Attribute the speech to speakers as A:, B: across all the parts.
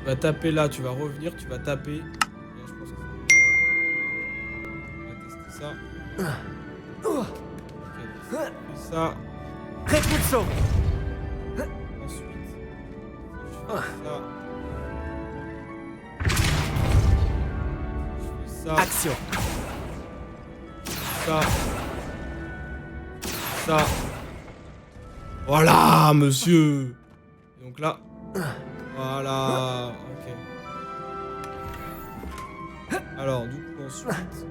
A: vas taper là, tu vas revenir, tu vas taper. Et là, je pense que on va tester ça. Ok, donc fais ça.
B: Repulso.
A: Ensuite, je fais ça. Je fais ça.
B: Action.
A: Ça. Ça. Voilà, monsieur. Et donc là. Voilà. Ok. Alors, du coup, ensuite.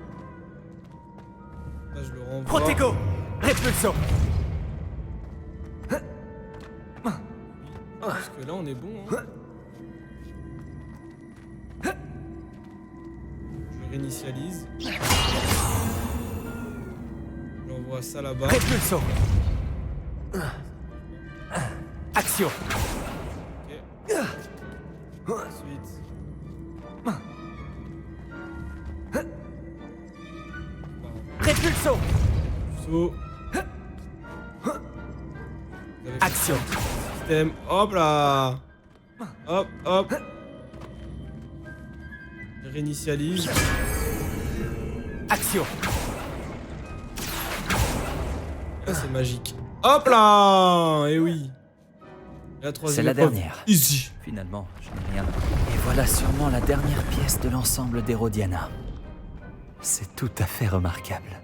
A: Là, je le renvoie.
B: Protego. Repulso.
A: Parce que là, on est bon. Hein. Je réinitialise. J'envoie ça là-bas.
B: Repulso. Action.
A: Ok. Ensuite.
B: Repulso.
A: Saut. Avec
B: Action.
A: le système. Hop là. Hop, hop. Je réinitialise.
B: Action.
A: Là, c'est magique. Hop là. Et oui. La troisième
C: C'est la
A: épreuve.
C: dernière.
A: Easy.
C: Finalement, je n'ai rien. Et voilà sûrement la dernière pièce de l'ensemble d'Herodiana. C'est tout à fait remarquable.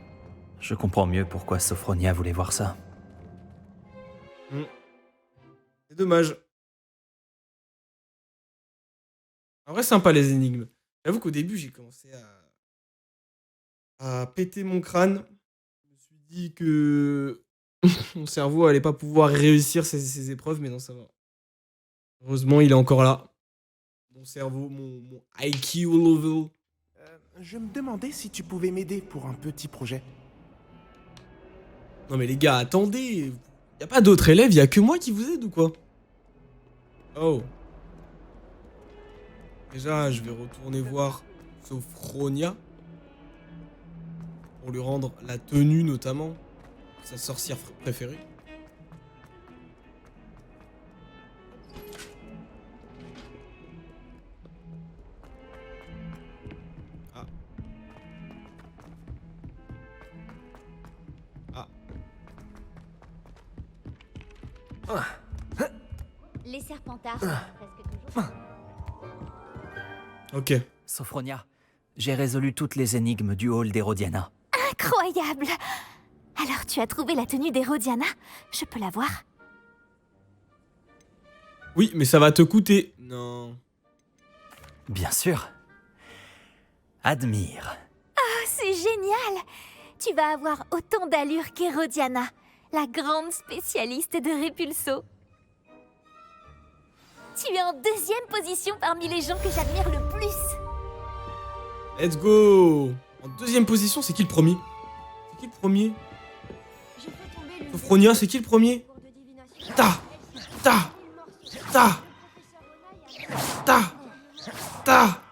C: Je comprends mieux pourquoi Sophronia voulait voir ça.
A: C'est dommage. En vrai, sympa les énigmes. J'avoue qu'au début, j'ai commencé à péter mon crâne. Je me suis dit que mon cerveau allait pas pouvoir réussir ces épreuves, mais non, ça va. Heureusement, il est encore là. Mon cerveau, mon IQ level.
D: Je me demandais si tu pouvais m'aider pour un petit projet.
A: Non mais les gars, attendez. Y a pas d'autres élèves, y a que moi qui vous aide ou quoi? Oh. Déjà, je vais retourner voir Sophronia. Pour lui rendre la tenue notamment. Sa sorcière préférée. Ah. Ah.
E: Les Serpentards sont presque toujours.
A: Ok.
C: Sophronia, j'ai résolu toutes les énigmes du hall d'Hérodiana.
E: Incroyable! Alors tu as trouvé la tenue d'Hérodiana? Je peux la voir?
A: Oui, mais ça va te coûter. Non.
C: Bien sûr. Admire.
E: Ah, c'est génial! Tu vas avoir autant d'allure qu'Hérodiana, la grande spécialiste de Repulso. Tu es en deuxième position parmi les gens que j'admire le plus.
A: Let's go. En deuxième position, c'est qui le premier? C'est qui le premier? Sophronia, c'est qui le premier? Ta ta ta ta ta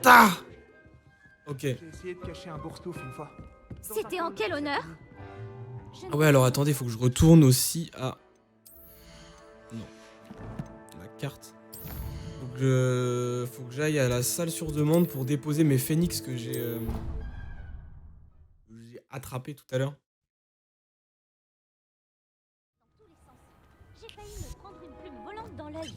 A: ta. Ok.
D: J'ai essayé de cacher un bourse-touffe une fois.
E: C'était en quel honneur?
A: Ah ouais, alors attendez, faut que je retourne aussi à... Non. La carte. Faut que j'aille à la salle sur demande pour déposer mes phénix que j'ai attrapés tout à l'heure.
E: J'ai failli me prendre une plume volante dans l'œil.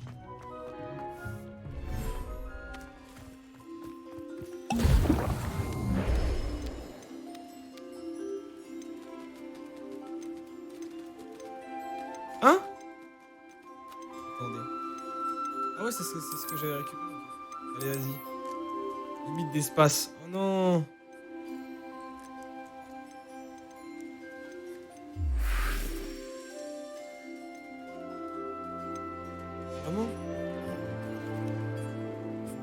A: Hein? Attendez. Ah ouais, c'est ce que j'avais récupéré. Allez, vas-y. Limite d'espace. Oh non! Vraiment?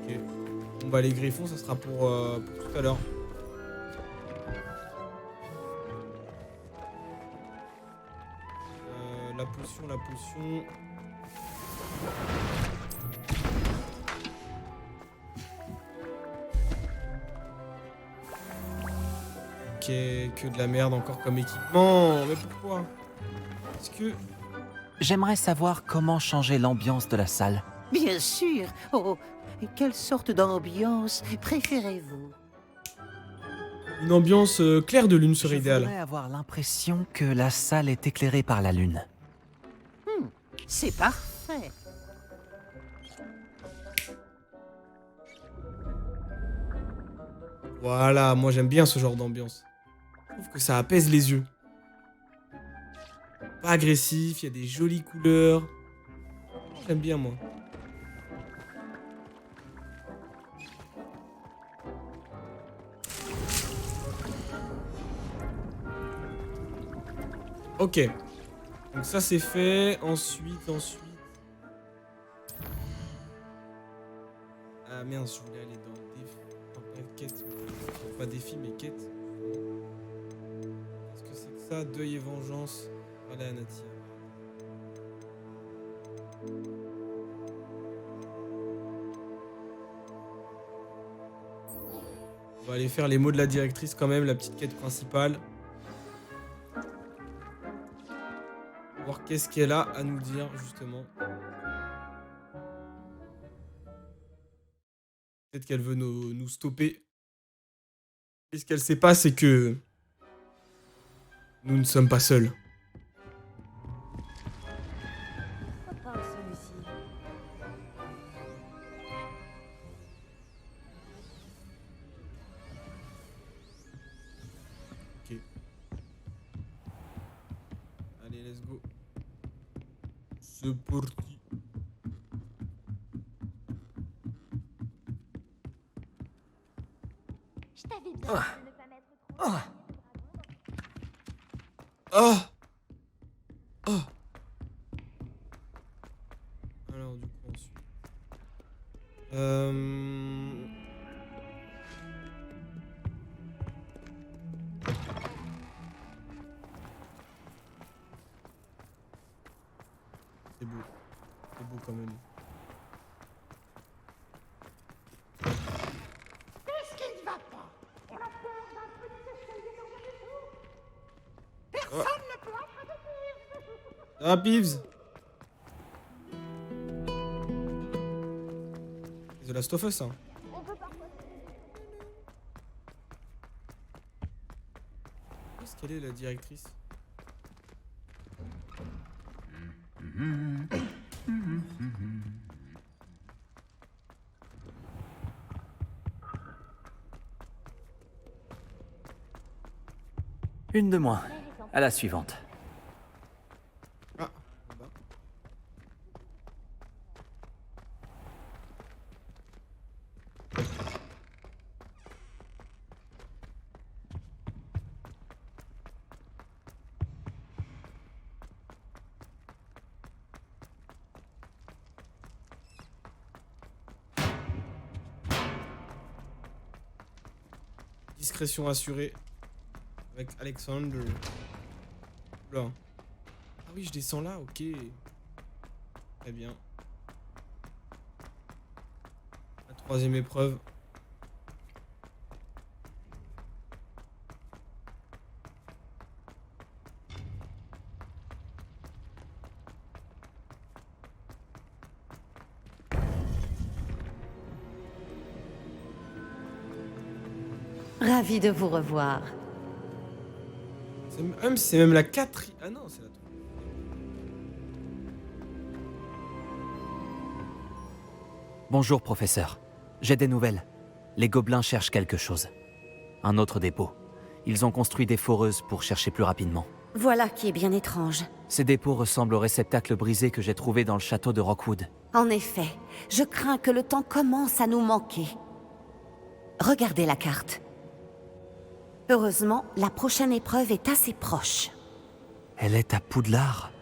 A: Ok. Bon bah les griffons, ça sera pour tout à l'heure. La potion, la potion. Ok, que de la merde encore comme équipement. Mais pourquoi? Est-ce que...
C: J'aimerais savoir comment changer l'ambiance de la salle.
F: Bien sûr. Oh, et quelle sorte d'ambiance préférez-vous?
A: Une ambiance claire de lune
C: Je
A: serait
C: voudrais
A: idéale.
C: avoir l'impression que la salle est éclairée par la lune.
F: C'est parfait.
A: Voilà, moi j'aime bien ce genre d'ambiance. Je trouve que ça apaise les yeux. Pas agressif, il y a des jolies couleurs. J'aime bien moi. Ok. Donc ça c'est fait. Ensuite. Ah merde, je voulais aller dans défi. Enfin, pas quête. Pas défi, mais quête. Qu'est-ce que c'est que ça? Deuil et vengeance. Voilà, Anatia. On va aller faire les mots de la directrice quand même, la petite quête principale. Voir qu'est-ce qu'elle a à nous dire justement. Peut-être qu'elle veut nous stopper. Et ce qu'elle sait pas, c'est que nous ne sommes pas seuls. Ok. Allez, let's go. C'est parti.
E: Je t'avais bien dit de ne pas mettre trop.
A: Ah! Ah! Alors, du coup, ensuite. C'est beau. C'est beau quand même. Ah, Peeves! C'est The Last of Us, hein. Où est-ce qu'elle est, la directrice?
C: Une de moins. À la suivante.
A: Ah, là-bas. Discrétion assurée avec Alexander. Là. Ah oui, je descends là, ok. Très bien. La troisième épreuve.
G: Ravi de vous revoir.
A: C'est même la quatrième. Ah non, c'est la troisième.
C: Bonjour, professeur. J'ai des nouvelles. Les gobelins cherchent quelque chose. Un autre dépôt. Ils ont construit des foreuses pour chercher plus rapidement.
G: Voilà qui est bien étrange.
C: Ces dépôts ressemblent au réceptacle brisé que j'ai trouvé dans le château de Rockwood.
G: En effet, je crains que le temps commence à nous manquer. Regardez la carte. Heureusement, la prochaine épreuve est assez proche.
C: Elle est à Poudlard.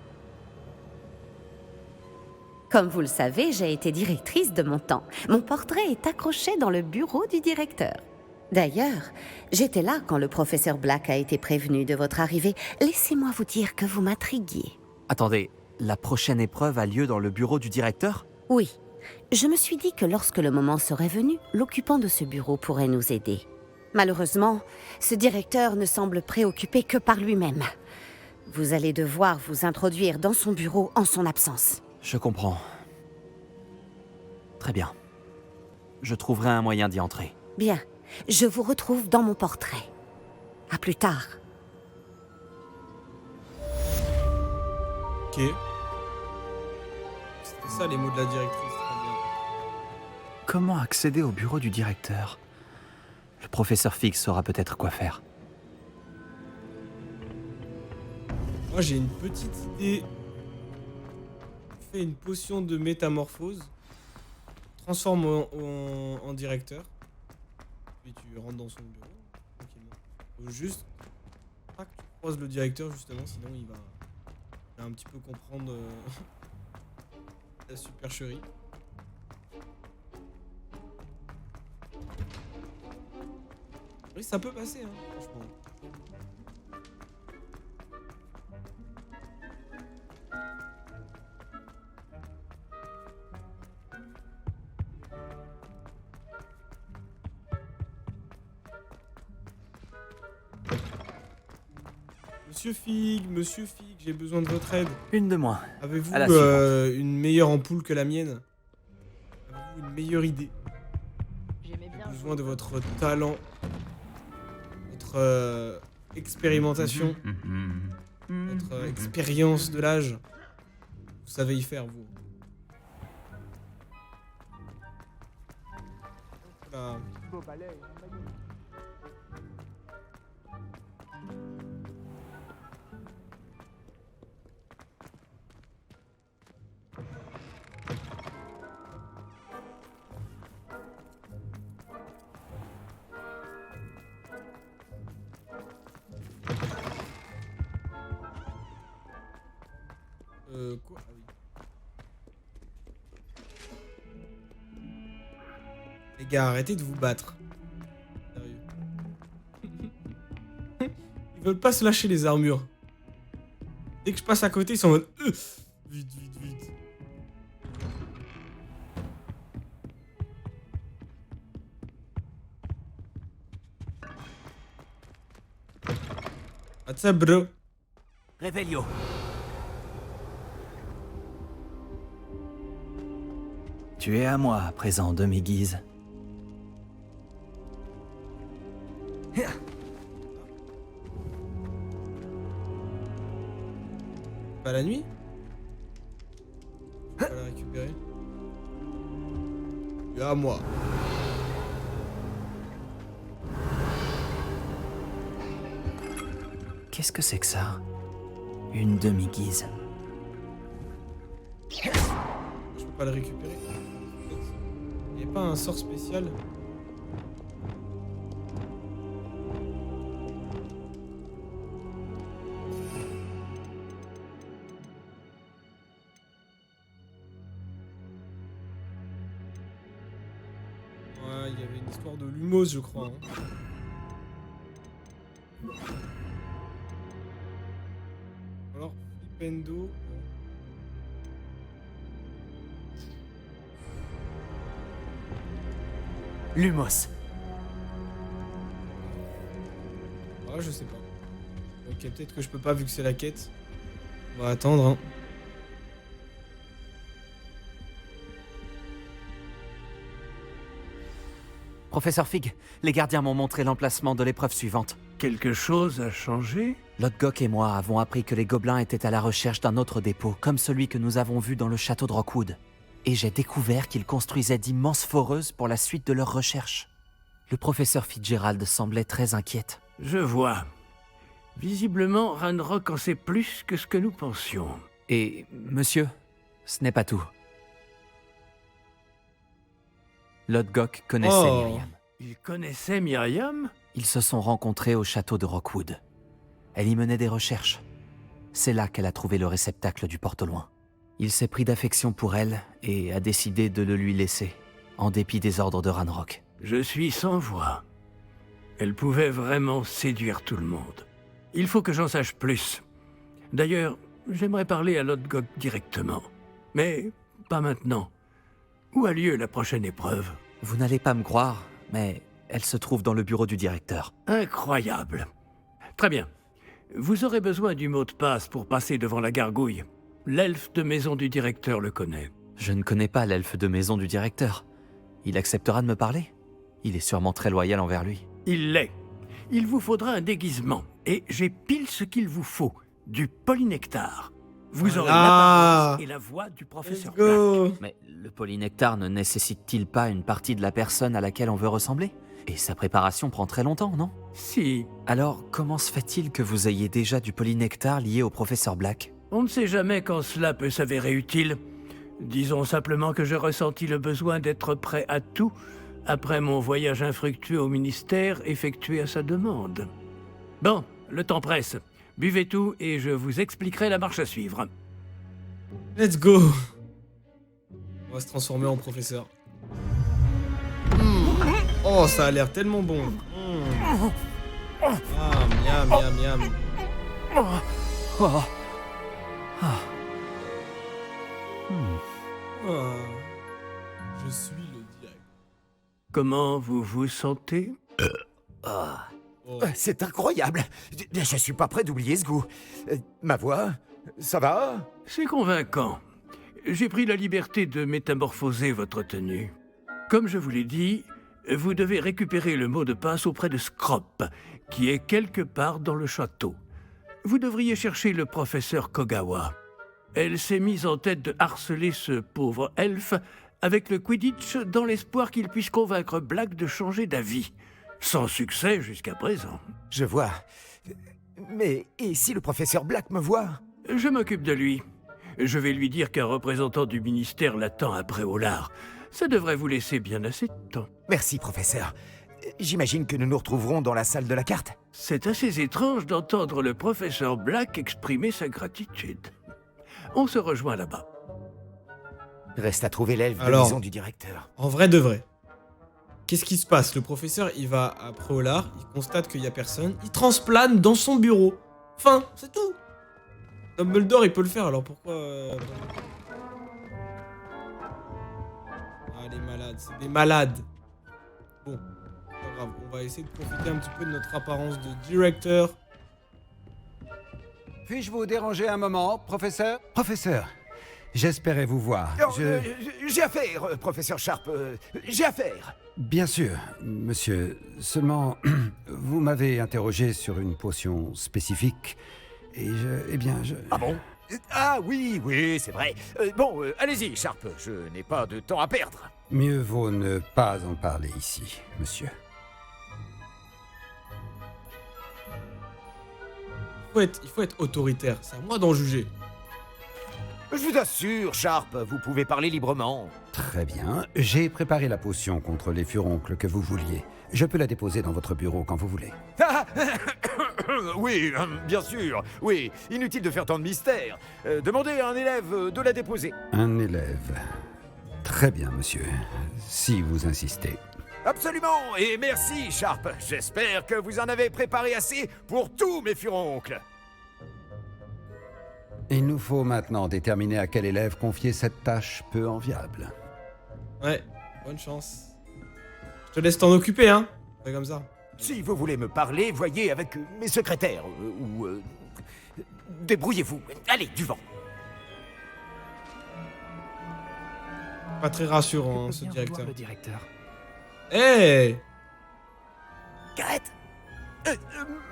G: Comme vous le savez, j'ai été directrice de mon temps. Mon portrait est accroché dans le bureau du directeur. D'ailleurs, j'étais là quand le professeur Black a été prévenu de votre arrivée. Laissez-moi vous dire que vous m'intriguiez.
C: Attendez, la prochaine épreuve a lieu dans le bureau du directeur?
G: Oui, je me suis dit que lorsque le moment serait venu, l'occupant de ce bureau pourrait nous aider. Malheureusement, ce directeur ne semble préoccupé que par lui-même. Vous allez devoir vous introduire dans son bureau en son absence.
C: Je comprends. Très bien. Je trouverai un moyen d'y entrer.
G: Bien, je vous retrouve dans mon portrait. À plus tard.
A: Ok. C'était ça les mots de la directrice, très bien.
C: Comment accéder au bureau du directeur? Le professeur Fig saura peut-être quoi faire.
A: Moi j'ai une petite idée. Fais une potion de métamorphose. Transforme en directeur. Puis tu rentres dans son bureau. Tranquillement. Faut juste pas que tu croises le directeur justement, sinon il va un petit peu comprendre la supercherie. Oui, ça peut passer, hein, franchement. Monsieur Fig, j'ai besoin de votre aide.
C: Une de moins.
A: Avez-vous
C: À la suivante.
A: une meilleure ampoule que la mienne? Avez-vous une meilleure idée? J'ai besoin de votre talent, votre expérimentation, votre expérience de l'âge. Vous savez y faire, vous. Voilà. Quoi? Ah oui. Les gars, arrêtez de vous battre. Sérieux. Ils veulent pas se lâcher les armures. Dès que je passe à côté, ils sont en mode vite, vite, vite. What's up, bro?
B: Réveillio.
C: Tu es à moi à présent, demi-guise.
A: Pas la nuit? Je vais la récupérer. Tu es à moi.
C: Qu'est-ce que c'est que ça? Une demi-guise.
A: Je peux pas le récupérer. Il n'y a pas un sort spécial? Ouais, il y avait une histoire de Lumos, je crois. Hein. Alors, Flipendo.
B: Lumos.
A: Ah, je sais pas. Ok, peut-être que je peux pas vu que c'est la quête. On va attendre. Hein.
C: Professeur Fig, les gardiens m'ont montré l'emplacement de l'épreuve suivante.
H: Quelque chose a changé?
C: Lodgok et moi avons appris que les gobelins étaient à la recherche d'un autre dépôt, comme celui que nous avons vu dans le château de Rockwood. Et j'ai découvert qu'ils construisaient d'immenses foreuses pour la suite de leurs recherches. Le professeur Fitzgerald semblait très inquiète.
H: Je vois. Visiblement, Ranrock en sait plus que ce que nous pensions.
C: Et, monsieur, ce n'est pas tout. Lodgok connaissait
A: Oh.
C: Myriam.
H: Il connaissait Myriam?
C: Ils se sont rencontrés au château de Rockwood. Elle y menait des recherches. C'est là qu'elle a trouvé le réceptacle du porte-loin. Il s'est pris d'affection pour elle et a décidé de le lui laisser, en dépit des ordres de Ranrock.
H: Je suis sans voix. Elle pouvait vraiment séduire tout le monde. Il faut que j'en sache plus. D'ailleurs, j'aimerais parler à Lodgok directement. Mais pas maintenant. Où a lieu la prochaine épreuve?
C: Vous n'allez pas me croire, mais elle se trouve dans le bureau du directeur.
H: Incroyable. Très bien. Vous aurez besoin du mot de passe pour passer devant la gargouille. L'elfe de maison du directeur le connaît.
C: Je ne connais pas l'elfe de maison du directeur. Il acceptera de me parler? Il est sûrement très loyal envers lui.
H: Il l'est. Il vous faudra un déguisement. Et j'ai pile ce qu'il vous faut. Du polynectar. Vous aurez l'apparence et la voix du professeur
A: Let's go.
H: Black.
C: Mais le polynectar ne nécessite-t-il pas une partie de la personne à laquelle on veut ressembler? Et sa préparation prend très longtemps, non?
H: Si,
C: Alors, comment se fait-il que vous ayez déjà du polynectar lié au professeur Black?
H: on ne sait jamais quand cela peut s'avérer utile. Disons simplement que je ressentis le besoin d'être prêt à tout après mon voyage infructueux au ministère effectué à sa demande. Bon, le temps presse. Buvez tout et je vous expliquerai la marche à suivre.
A: Let's go. On va se transformer en professeur. Oh, ça a l'air tellement bon. Ah, miam, miam, miam.
C: Oh.
A: Ah, je suis le direct.
H: Comment vous vous sentez?
A: Oh.
I: C'est incroyable. Je suis pas prêt d'oublier ce goût. Ma voix, ça va?
H: C'est convaincant. J'ai pris la liberté de métamorphoser votre tenue. Comme je vous l'ai dit, vous devez récupérer le mot de passe auprès de Scrop, qui est quelque part dans le château. Vous devriez chercher le professeur Kogawa. Elle s'est mise en tête de harceler ce pauvre elfe avec le Quidditch dans l'espoir qu'il puisse convaincre Black de changer d'avis. Sans succès jusqu'à présent.
I: Je vois. Mais et si le professeur Black me voit?
H: Je m'occupe de lui. Je vais lui dire qu'un représentant du ministère l'attend après Olar. Ça devrait vous laisser bien assez de temps.
I: Merci, professeur. J'imagine que nous nous retrouverons dans la salle de la carte.
H: C'est assez étrange d'entendre le professeur Black exprimer sa gratitude. On se rejoint là-bas.
I: Reste à trouver l'elfe de
A: Alors.
I: maison du directeur.
A: En vrai de vrai. Qu'est-ce qui se passe? Le professeur, il va à Préolard, il constate qu'il y a personne, il transplane dans son bureau. Fin, c'est tout. Dumbledore, il peut le faire, alors pourquoi... Ah, les malades, c'est des malades. Bon, pas grave, on va essayer de profiter un petit peu de notre apparence de directeur.
J: Puis-je vous déranger un moment, professeur? Professeur, j'espérais vous voir.
I: J'ai affaire, professeur Sharp. J'ai affaire.
J: Bien sûr, monsieur. Seulement, vous m'avez interrogé sur une potion spécifique. Et je...
I: Ah bon? Ah oui, oui, c'est vrai. Bon, allez-y, Sharp. Je n'ai pas de temps à perdre.
J: Mieux vaut ne pas en parler ici, monsieur.
A: Il faut être autoritaire, c'est à moi d'en juger.
I: Je vous assure, Sharp, vous pouvez parler librement.
J: Très bien. J'ai préparé la potion contre les furoncles que vous vouliez. Je peux la déposer dans votre bureau quand vous voulez.
I: Ah, oui, bien sûr. Oui, inutile de faire tant de mystère. Demandez à un élève de la déposer.
J: Un élève. Très bien, monsieur. Si vous insistez.
I: Absolument, et merci, Sharp. J'espère que vous en avez préparé assez pour tous mes furoncles.
J: Il nous faut maintenant déterminer à quel élève confier cette tâche peu enviable.
A: Ouais, bonne chance. Je te laisse t'en occuper, hein. Fais comme ça.
I: Si vous voulez me parler, voyez avec mes secrétaires, débrouillez-vous. Allez, du vent.
A: Pas très rassurant, hein, ce
B: Bien
A: directeur.
B: voir le directeur.
A: Hey!
I: Gareth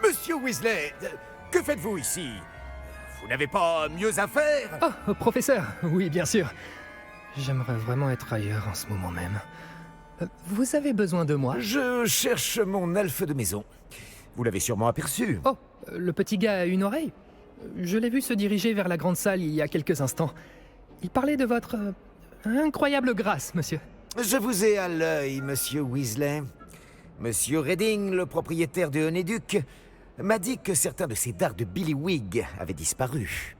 I: Monsieur Weasley, que faites-vous ici? Vous n'avez pas mieux à faire?
B: Oh, professeur, oui, bien sûr. J'aimerais vraiment être ailleurs en ce moment même. Vous avez besoin de moi?
I: Je cherche mon elfe de maison. Vous l'avez sûrement aperçu.
B: Oh, le petit gars a une oreille. Je l'ai vu se diriger vers la grande salle il y a quelques instants. Il parlait de votre incroyable grâce, monsieur.
I: Je vous ai à l'œil, monsieur Weasley. Monsieur Redding, le propriétaire de Honéduc, m'a dit que certains de ces dards de Billywig avaient disparu.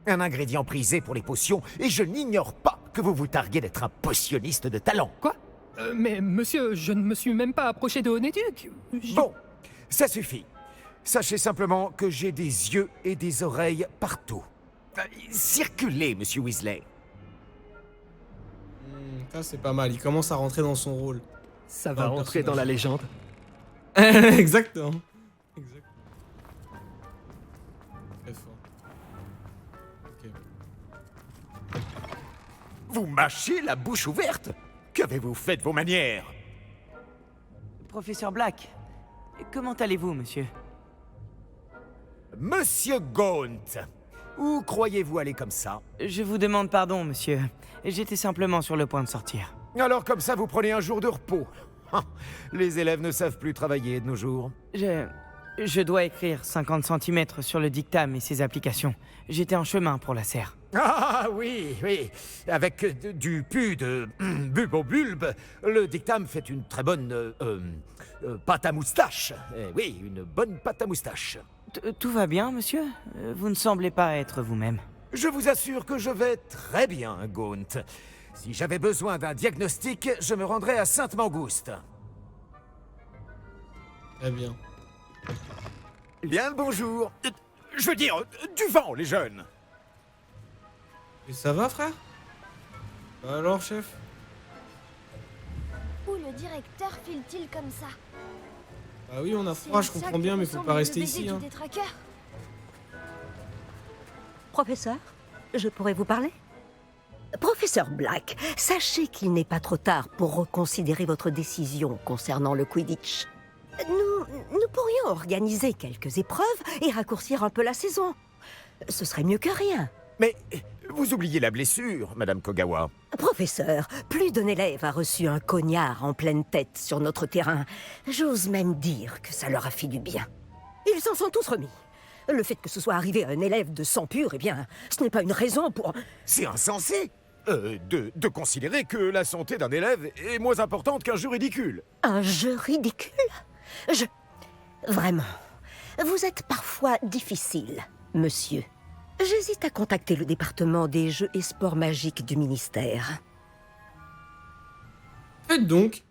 I: Un ingrédient prisé pour les potions, et je n'ignore pas que vous vous targuez d'être un potionniste de talent.
B: Quoi? Mais monsieur, je ne me suis même pas approché de Honéduc.
I: Bon, ça suffit. Sachez simplement que j'ai des yeux et des oreilles partout. Circulez, monsieur Weasley.
A: Ça, c'est pas mal. Il commence à rentrer dans son rôle.
B: Ça
A: Dans
B: va
A: le
B: entrer dans la
A: personnage.
B: légende.
A: Exactement. Très fort. Ok.
I: Vous mâchez la bouche ouverte? Qu'avez-vous fait de vos manières?
K: Professeur Black, comment allez-vous, monsieur?
I: Monsieur Gaunt, où croyez-vous aller comme ça?
K: Je vous demande pardon, monsieur. J'étais simplement sur le point de sortir.
I: Alors comme ça, vous prenez un jour de repos. Ah, les élèves ne savent plus travailler de nos jours.
K: Je dois écrire 50 cm sur le dictame et ses applications. J'étais en chemin pour la serre.
I: Ah oui, oui. Avec du pu de bulbe, le dictame fait une très bonne pâte à moustache. Oui, une bonne pâte à moustache.
K: Tout va bien, monsieur? Vous ne semblez pas être vous-même.
I: Je vous assure que je vais très bien, Gaunt. Si j'avais besoin d'un diagnostic, je me rendrais à Sainte-Mangouste.
A: Très bien.
I: Bien le bonjour. Je veux dire, du vent, les jeunes.
A: Et ça va, frère? Bah alors, chef?
E: Où le directeur file-t-il comme ça?
A: Bah oui, on a froid, je comprends bien, mais faut pas rester ici, hein.
L: Professeur, je pourrais vous parler? Professeur Black, sachez qu'il n'est pas trop tard pour reconsidérer votre décision concernant le Quidditch. Nous pourrions organiser quelques épreuves et raccourcir un peu la saison. Ce serait mieux que rien.
I: Mais vous oubliez la blessure, Madame Kogawa.
L: Professeur, plus d'un élève a reçu un cognard en pleine tête sur notre terrain. J'ose même dire que ça leur a fait du bien. Ils s'en sont tous remis. Le fait que ce soit arrivé à un élève de sang pur, eh bien, ce n'est pas une raison pour...
I: C'est insensé de considérer que la santé d'un élève est moins importante qu'un jeu ridicule.
L: Un jeu ridicule? Vraiment, vous êtes parfois difficile, monsieur. J'hésite à contacter le département des jeux et sports magiques du ministère.
A: Faites donc.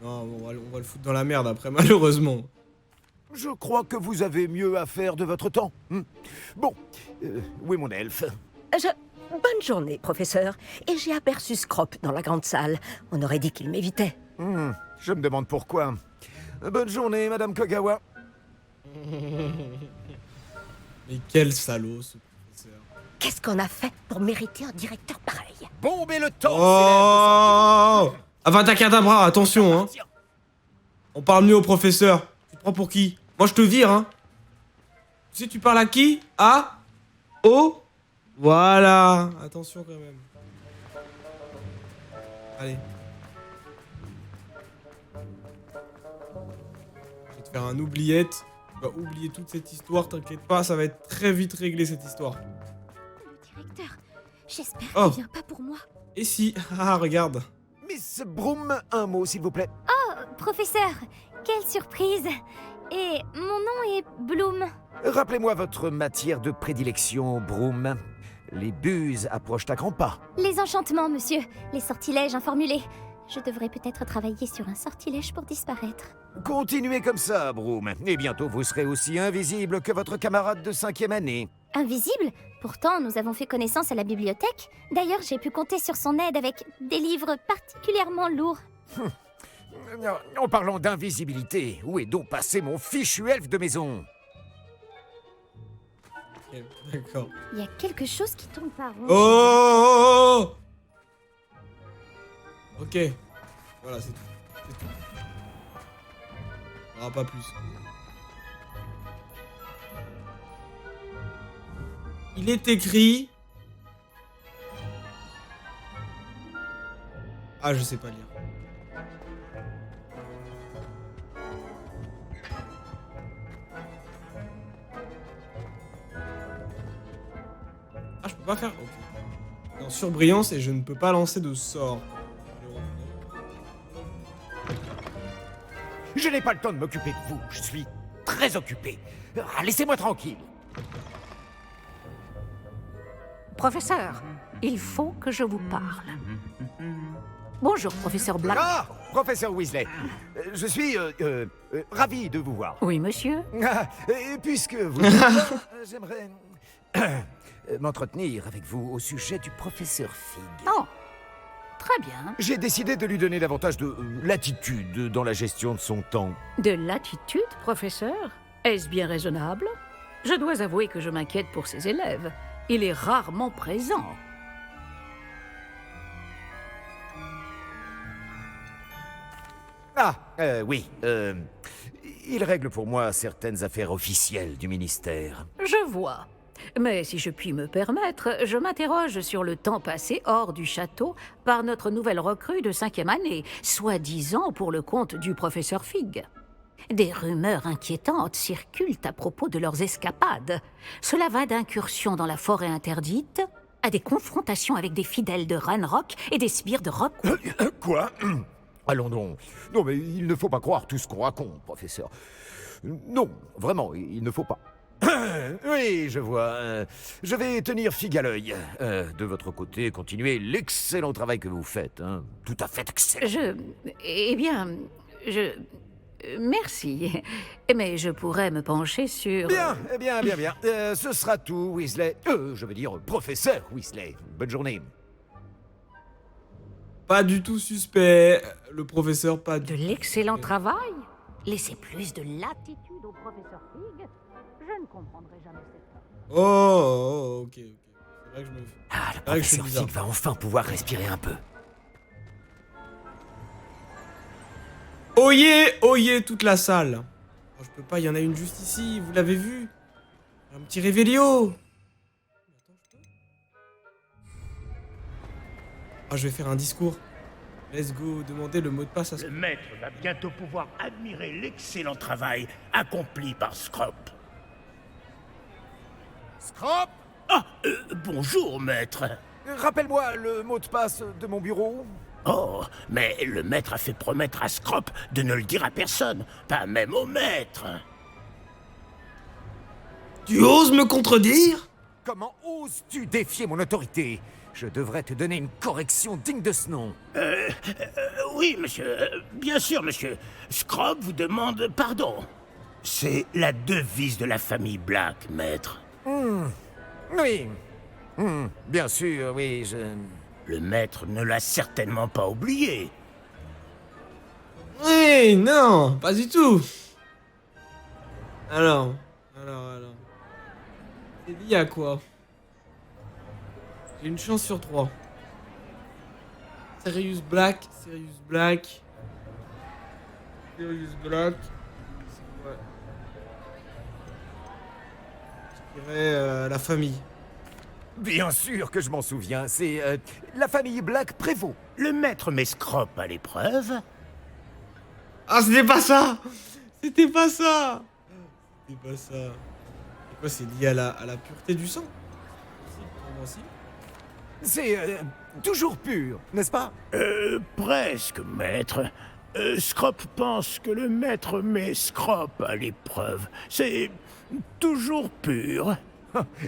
A: Non, on va le foutre dans la merde après, malheureusement.
I: Je crois que vous avez mieux à faire de votre temps. Bon, où est mon elfe?
L: Bonne journée, professeur. Et j'ai aperçu Scrop dans la grande salle. On aurait dit qu'il m'évitait.
I: Je me demande pourquoi. Bonne journée, Madame Kogawa.
A: Mais quel salaud, ce professeur.
L: Qu'est-ce qu'on a fait pour mériter un directeur pareil?
I: Bomber le temps.
A: Oh Avada-Kedavra, attention, hein. On parle mieux au professeur. Tu te prends pour qui? Moi, je te vire, hein. Tu sais, tu parles à qui? À? Au? Voilà. Attention, quand même. Allez. Je vais te faire un oubliette. Tu vas oublier toute cette histoire, t'inquiète pas, ça va être très vite réglé, cette histoire.
E: Le directeur, j'espère
A: Oh.
E: qu'il vient pas pour moi.
A: Et si? Ah, regarde.
I: Miss Broom, un mot, s'il vous plaît.
E: Oh, professeur, quelle surprise. Et mon nom est Bloom.
I: Rappelez-moi votre matière de prédilection, Broom. Les buses approchent à grands pas.
E: Les enchantements, monsieur. Les sortilèges informulés. Je devrais peut-être travailler sur un sortilège pour disparaître.
I: Continuez comme ça, Broom. Et bientôt, vous serez aussi invisible que votre camarade de 5e année.
E: Invisible? Pourtant, nous avons fait connaissance à la bibliothèque. D'ailleurs, j'ai pu compter sur son aide avec des livres particulièrement lourds.
I: En parlant d'invisibilité, où est donc passé mon fichu elfe de maison?
A: Ok, d'accord.
E: Il y a quelque chose qui tourne par rond.
A: Oh, ok. Voilà, c'est tout. C'est tout. Il n'y aura pas plus. Il est écrit... Ah, je sais pas lire. Ah, je peux pas faire... Ok. En surbrillance et je ne peux pas lancer de sort.
I: Je n'ai pas le temps de m'occuper de vous. Je suis très occupé. Ah, laissez-moi tranquille.
M: Professeur, il faut que je vous parle. Bonjour, professeur Black.
I: Ah, professeur Weasley. Je suis ravi de vous voir.
M: Oui, monsieur.
I: Ah, et puisque vous... j'aimerais m'entretenir avec vous au sujet du professeur Fig.
M: Oh, très bien.
I: J'ai décidé de lui donner davantage de latitude dans la gestion de son temps.
M: De l'attitude, professeur? Est-ce bien raisonnable? Je dois avouer que je m'inquiète pour ses élèves. Il est rarement présent.
I: Oui. Il règle pour moi certaines affaires officielles du ministère.
M: Je vois. Mais si je puis me permettre, je m'interroge sur le temps passé hors du château par notre nouvelle recrue de 5e année, soi-disant pour le compte du professeur Fig. Des rumeurs inquiétantes circulent à propos de leurs escapades. Cela va d'incursions dans la forêt interdite à des confrontations avec des fidèles de Ranrock et des sbires de Rockwood.
I: Quoi? Allons donc. Non, mais il ne faut pas croire tout ce qu'on raconte, professeur. Non, vraiment, il ne faut pas. Oui, je vois. Je vais tenir Fig à l'œil. De votre côté, continuez l'excellent travail que vous faites. Hein. Tout à fait excellent.
M: Merci. Mais je pourrais me pencher sur...
I: Bien. Ce sera tout, Weasley. Je veux dire, professeur Weasley. Bonne journée.
A: Pas du tout suspect. Le professeur, pas du
M: De l'excellent travail. Laissez plus de latitude au professeur Fig. Je ne comprendrai jamais cette...
A: Ok. C'est vrai que je me...
I: Le professeur Fig va enfin pouvoir respirer un peu.
A: Oyez toute la salle. Oh, je peux pas, il y en a une juste ici, vous l'avez vu. Un petit révélio. Je vais faire un discours. Let's go, demander le mot de passe à ce...
N: Le maître va bientôt pouvoir admirer l'excellent travail accompli par Scrop.
I: Scrop?
N: Bonjour, maître.
I: Rappelle-moi le mot de passe de mon bureau.
N: Oh, mais le maître a fait promettre à Scrop de ne le dire à personne, pas même au maître.
A: Tu oses me contredire?
I: Comment oses-tu défier mon autorité? Je devrais te donner une correction digne de ce nom.
N: Oui, monsieur. Bien sûr, monsieur. Scrop vous demande pardon. C'est la devise de la famille Black, maître.
I: Oui. Bien sûr, oui,
N: Le maître ne l'a certainement pas oublié.
A: Oui, non, pas du tout. Alors. C'est lié à quoi? J'ai une chance sur 3. Sirius Black. Ouais. Je dirais la famille.
I: Bien sûr que je m'en souviens, c'est la famille Black prévaut.
N: Le maître met Scrop à l'épreuve.
A: C'était pas ça. C'est quoi, c'est lié à la pureté du sang? Pour moi aussi.
I: C'est toujours pur, n'est-ce pas?
N: Presque, maître. Scrop pense que le maître met Scrop à l'épreuve. C'est toujours pur.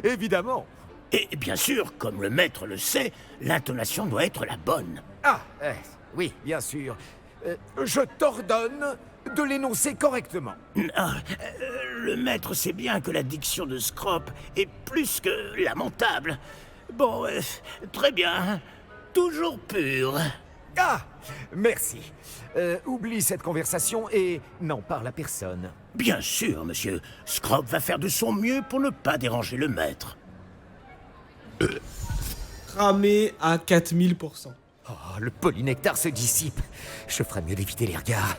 I: Évidemment.
N: Et bien sûr, comme le maître le sait, l'intonation doit être la bonne.
I: Oui, bien sûr. Je t'ordonne de l'énoncer correctement.
N: Le maître sait bien que la diction de Scrop est plus que lamentable. Bon, très bien. Toujours pur.
I: Merci. Oublie cette conversation et n'en parle à personne.
N: Bien sûr, monsieur. Scrop va faire de son mieux pour ne pas déranger le maître.
A: Cramé à 4000%.
I: Le polynectar se dissipe. Je ferais mieux d'éviter les regards.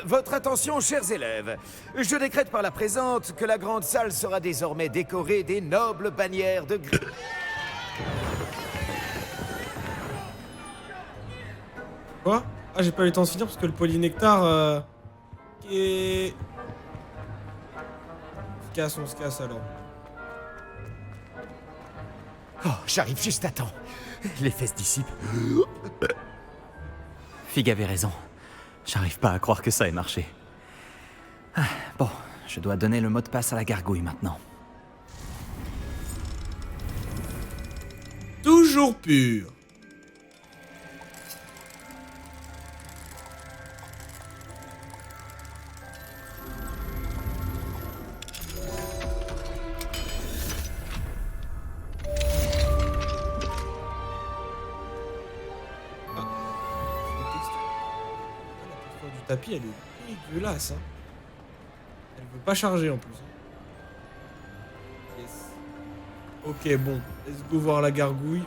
I: Votre attention, chers élèves. Je décrète par la présente que la grande salle sera désormais décorée des nobles bannières de gris.
A: Quoi? J'ai pas eu le temps de finir parce que le polynectar... est... On se casse alors.
I: J'arrive juste à temps. Les fesses dissipent.
C: Fig avait raison. J'arrive pas à croire que ça ait marché. Bon, je dois donner le mot de passe à la gargouille maintenant.
A: Toujours pur. Tapis, elle est dégueulasse. Hein. Elle veut pas charger en plus. Yes. Ok, bon. Let's go voir la gargouille.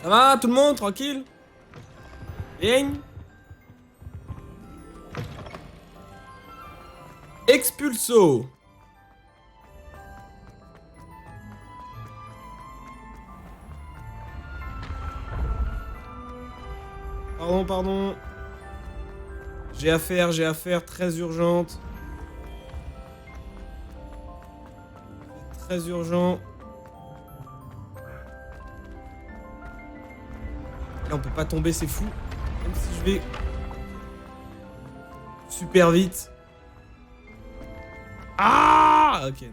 A: Ça va tout le monde? Tranquille? Bien? Expulso. Pardon. J'ai affaire, très urgente. Très urgent. Là, on peut pas tomber, c'est fou. Même si je vais super vite. Ah! Ok, non.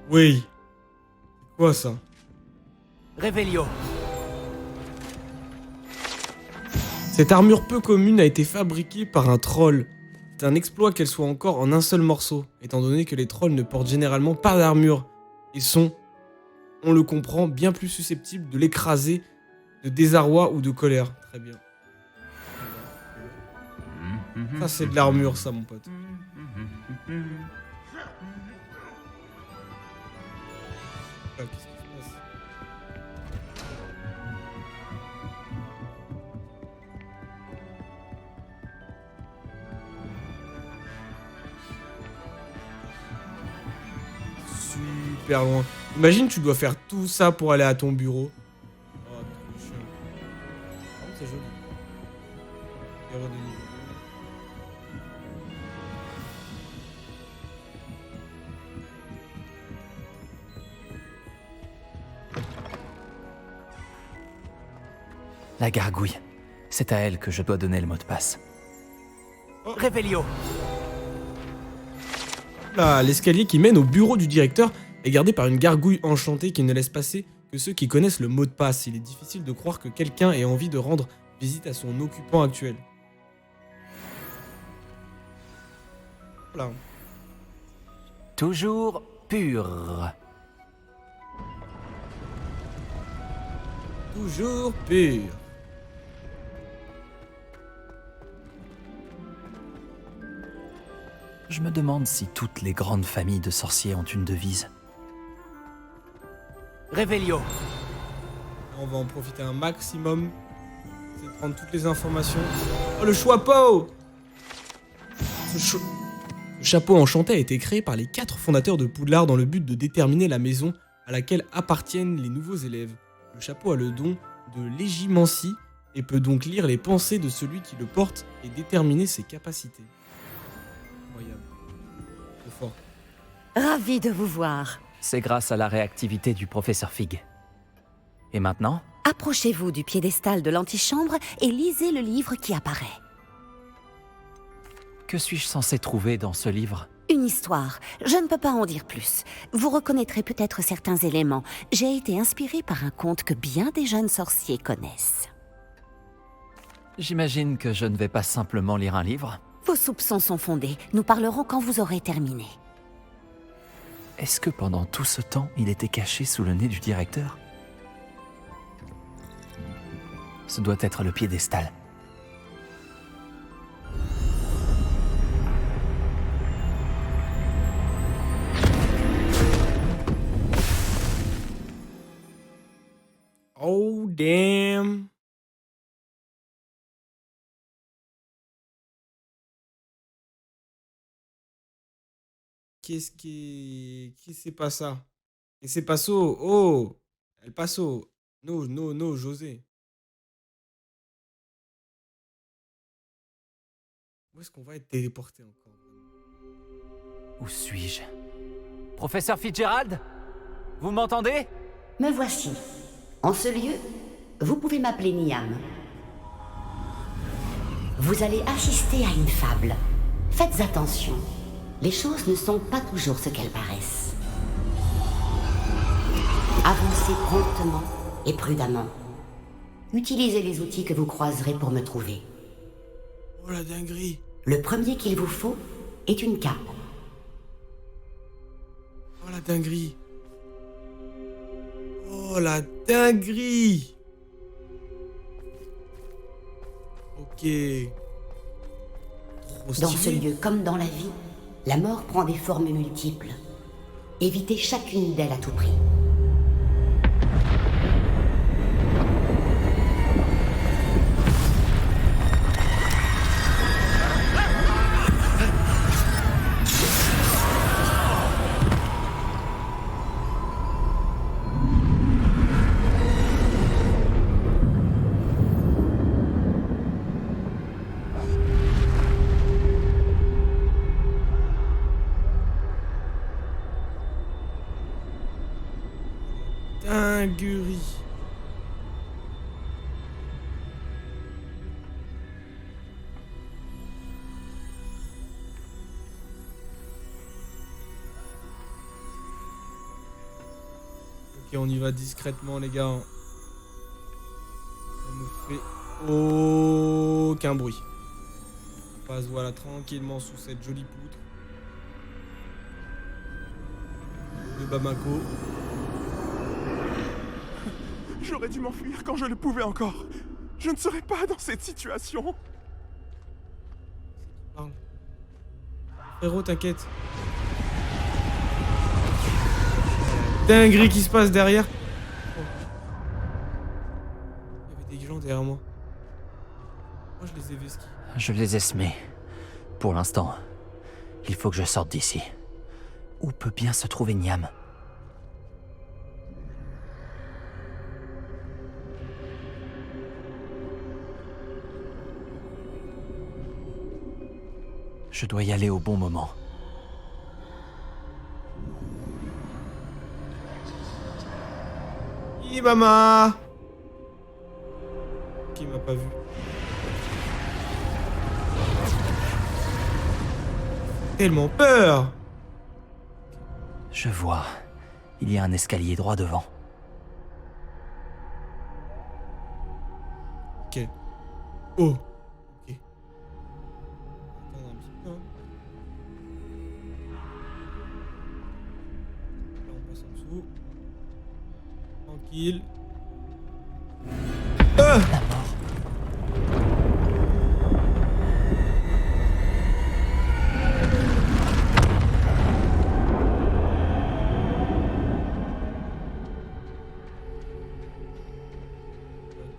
A: Oui. C'est quoi ça?
K: Réveillon.
A: Cette armure peu commune a été fabriquée par un troll. C'est un exploit qu'elle soit encore en un seul morceau, étant donné que les trolls ne portent généralement pas d'armure et sont, on le comprend, bien plus susceptibles de l'écraser de désarroi ou de colère. Très bien. Ça c'est de l'armure ça mon pote. Ah, qu'est-ce qui se passe? Super loin. Imagine tu dois faire tout ça pour aller à ton bureau. Oh, trop chiant. Par contre, c'est joli. Erreur de niveau.
C: La gargouille. C'est à elle que je dois donner le mot de passe.
K: Réveillon.
A: Là, l'escalier qui mène au bureau du directeur est gardé par une gargouille enchantée qui ne laisse passer que ceux qui connaissent le mot de passe. Il est difficile de croire que quelqu'un ait envie de rendre visite à son occupant actuel. Voilà.
C: Toujours pur.
A: Toujours pur.
C: Je me demande si toutes les grandes familles de sorciers ont une devise.
K: Réveillon.
A: On va en profiter un maximum. C'est de prendre toutes les informations. Oh, le chapeau! Ce chapeau enchanté a été créé par les 4 fondateurs de Poudlard dans le but de déterminer la maison à laquelle appartiennent les nouveaux élèves. Le chapeau a le don de légimancie et peut donc lire les pensées de celui qui le porte et déterminer ses capacités. Incroyable. Trop fort.
G: Ravi de vous voir.
C: C'est grâce à la réactivité du professeur Fig. Et maintenant?
G: Approchez-vous du piédestal de l'antichambre et lisez le livre qui apparaît.
C: Que suis-je censé trouver dans ce livre?
G: Une histoire. Je ne peux pas en dire plus. Vous reconnaîtrez peut-être certains éléments. J'ai été inspirée par un conte que bien des jeunes sorciers connaissent.
C: J'imagine que je ne vais pas simplement lire un livre.
G: Vos soupçons sont fondés. Nous parlerons quand vous aurez terminé.
C: Est-ce que pendant tout ce temps, il était caché sous le nez du directeur? Ce doit être le piédestal.
A: Oh damn. Qu'est-ce c'est pas ça? Et c'est pas ça. Oh, El Paso. No, José. Où est-ce qu'on va être téléporté encore?
C: Où suis-je? Professeur Fitzgerald? Vous m'entendez?
G: Me voici. En ce lieu, vous pouvez m'appeler Niam. Vous allez assister à une fable. Faites attention. Les choses ne sont pas toujours ce qu'elles paraissent. Avancez promptement et prudemment. Utilisez les outils que vous croiserez pour me trouver.
A: Oh la dinguerie.
G: Le premier qu'il vous faut est une cape.
A: Oh la dinguerie. Oh la dinguerie. Ok. Trop
O: Dans ce
A: stylé.
O: lieu comme dans la vie, la mort prend des formes multiples. Évitez chacune d'elles à tout prix.
A: Dinguerie. Ok, on y va discrètement, les gars. Ça ne fait aucun bruit. On passe, voilà, tranquillement sous cette jolie poutre de Bamako.
D: J'aurais dû m'enfuir quand je le pouvais encore. Je ne serais pas dans cette situation.
A: Frérot, t'inquiète. Dinguerie qui se passe derrière. Oh. Il y avait des gens derrière moi. Moi, je les ai vesquis.
C: Je les ai semés. Pour l'instant, il faut que je sorte d'ici. Où peut bien se trouver Niam? Je dois y aller au bon moment.
A: Maman. Qui m'a pas vu. Tellement peur.
C: Je vois. Il y a un escalier droit devant.
A: Ok. Oh. Ok. Attends un petit peu. Là, on passe en dessous. Tranquille.
C: La mort.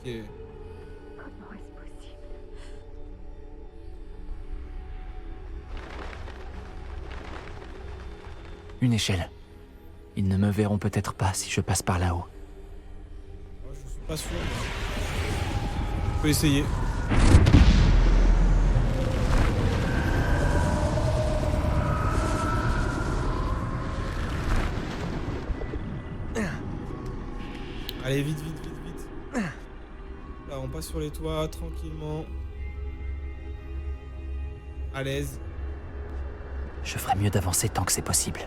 A: Ok.
E: Comment est-ce possible?
C: Une échelle. Ils ne me verront peut-être pas si je passe par là-haut.
A: Je suis pas sûr. On peut essayer. Allez, vite, vite, vite, vite. Là, on passe sur les toits tranquillement. À l'aise.
C: Je ferais mieux d'avancer tant que c'est possible.